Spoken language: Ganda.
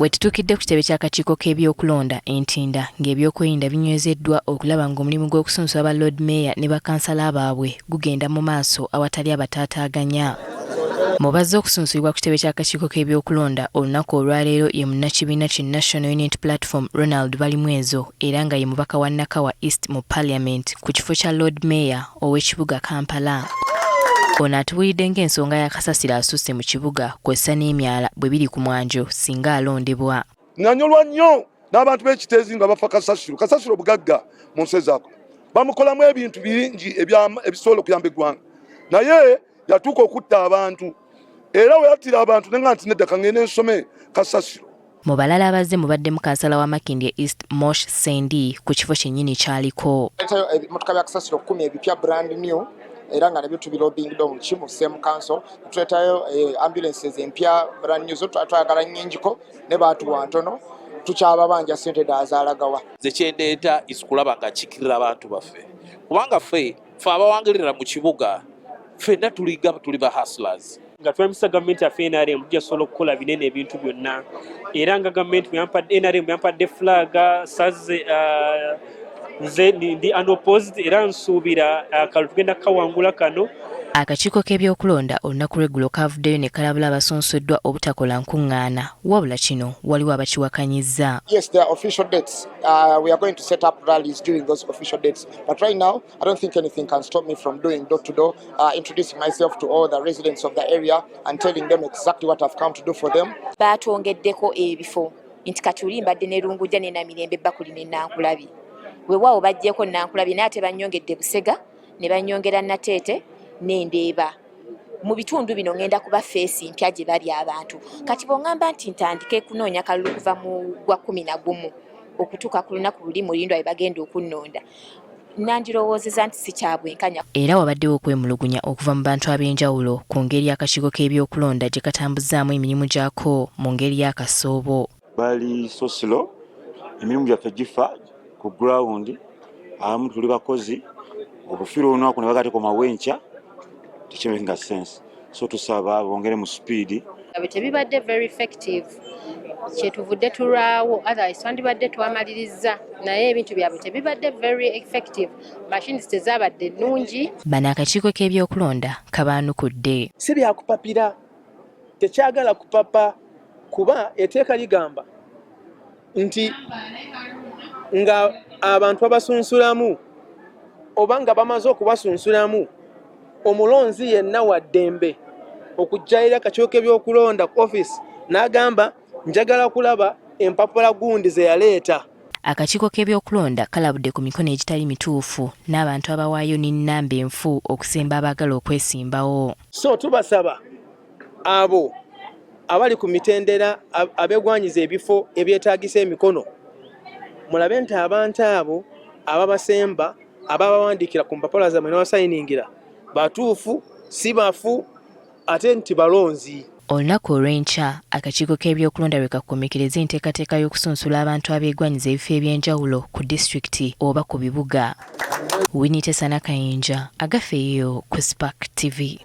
Wetutukidde ku kitebe ky'akakiiko k'ebyokulonda Entinda ng'ebyokwerinda binywezeddwa okulaba ng'omulimu gw'okusunsa ba Lord Mayor ne bakansala baabwe gugenda mu maaso awatali abataataaganya. Mu bazze okusunsulibwa ku kitebe ky'akakiiko k'ebyokulonda olunaku olwaleero ye munnakibiina ki National Unity Platform Ronald Balimwezo era nga ye mubaka wa Nakawa East mu Parliament ku kifo kya Lord Mayor ow'ekibuga Kampala. Ono atubuulidde ng'ensonga ya kasasiro asusse mu kibuga kw'essa n'emyala bwe biri ku mwanjo singa alondebwa. Nganyolwa nnyo n'abantu b'ekiteezi nga bafa kasasiro bugagga mu nsi ezaako. Bamukolamu ebintu bingi ebisobola okuyamba eggwanga. Naye yatuuka okutta abantu. Era we yattira abantu nenga nti nedda kangende nsome kasasiro. Mu balala abazze mubadde mukansala wa Makindye East Mosh Sendi ku kifo kyennyini kyaliko. Motoka bya kasasiro 10 ebipya brand new. Era nga nabyo tubirobingidde mu kimu same council tuletayo ambulances empya brand new zo twagala nnyingiko ne batuwa ntono tukyababanja sente dazalagawa zekyendeeta isikulaba nga kikirira abantu baffe kubanga ffe abawangirira mu kibuga ffenna tuli ba hustlers nga twemisa gavumenti yaffe NRM tujasobola okukola binene ebintu byonna era nga gavumenti NRM yampadde flaga saze nze ndi unopposed era nsuubira kalutugenda kawangula kano. Akakiiko k'ebyokulonda olunaku lw'eggulo kavuddeyo ne kalabula abasunsuddwa obutakola nkuŋŋaana wabula kino waliwo abakiwakanyizza. Yes, there are official dates. We are going to set up rallies during those official dates. But right now, I don't think anything can stop me from doing door-to-door, introducing myself to all the residents of the area and telling them exactly what I've come to do for them. Baatwongeddeko ebifo nti katuli mbadde ne Lungujja ne Namirembe Bakuli ne Nankulabi. Weewaawo bajjeko Nankulabi naye ate bannyongedde Busega ne bannyongera Nateete n'Endeeba. Mu bitundu bino ngenda kuba feesi mpya gye bali abantu. Kati bw'oŋŋamba nti ntandike kunoonya kalulu kuva mu gwa 11 okutuuka ku lunaku luli mulindwa bwe bagenda okunnonda. Nandirowoozeza nti si kya bwenkanya. Era wabaddewo okwemulugunya okuva mu bantu ab'enjawulo ku ngeri y'akakiiko k'ebyokulonda gye katambuzaamu emirimu gyako mu ngeri y'akasoobo. Bali sosilo emirimu gyaffe gifa ku ground abamu tuli bakozi obufiira olunaku ne bagateeka mawenkya tekimaking sense so tusaba bongere mu speed tebibadde very effective kyetuvudde tulwawo otherwise twandibadde twamaliriza naye ebintu byabwe tebibadde very effective machines tezaabadde nnungi. Bano akakiiko k'ebyokulonda kabaanukudde si byakupapira tekyagala kupapa kuba eteeka ligamba nti nga abantu abasunsulamu oba nga bamaze okubasunsulamu omulonzi yenna wa ddembe okujjaira akakiiko k'ebyokulonda ku office n'agamba njagala kulaba empapula gundi ze yaleeta. Akakiiko k'ebyokulonda kalabudde ku mikono egitali mituufu n'abantu abawaayo n'ennamba enfu okusemba abaagala okwesimbawo. So tubasaba abo abali ku mitendera abegwanyiza ebifo ebyetaagisa emikono mulabe nti abantu abo ababasemba ababawandiikira ku mpapula zammwe n'abasayiningira batuufu si bafu ate nti balonzi. Olunaku olw'enkya akakiiko k'ebyokulonda lwe kakomekkereza enteekateeka y'okusunsula abantu abeegwanyiza ebifo eby'enjawulo ku disitulikiti oba ku bibuga. Winnie Tesana Kayinja agafeeyo ku Spark TV.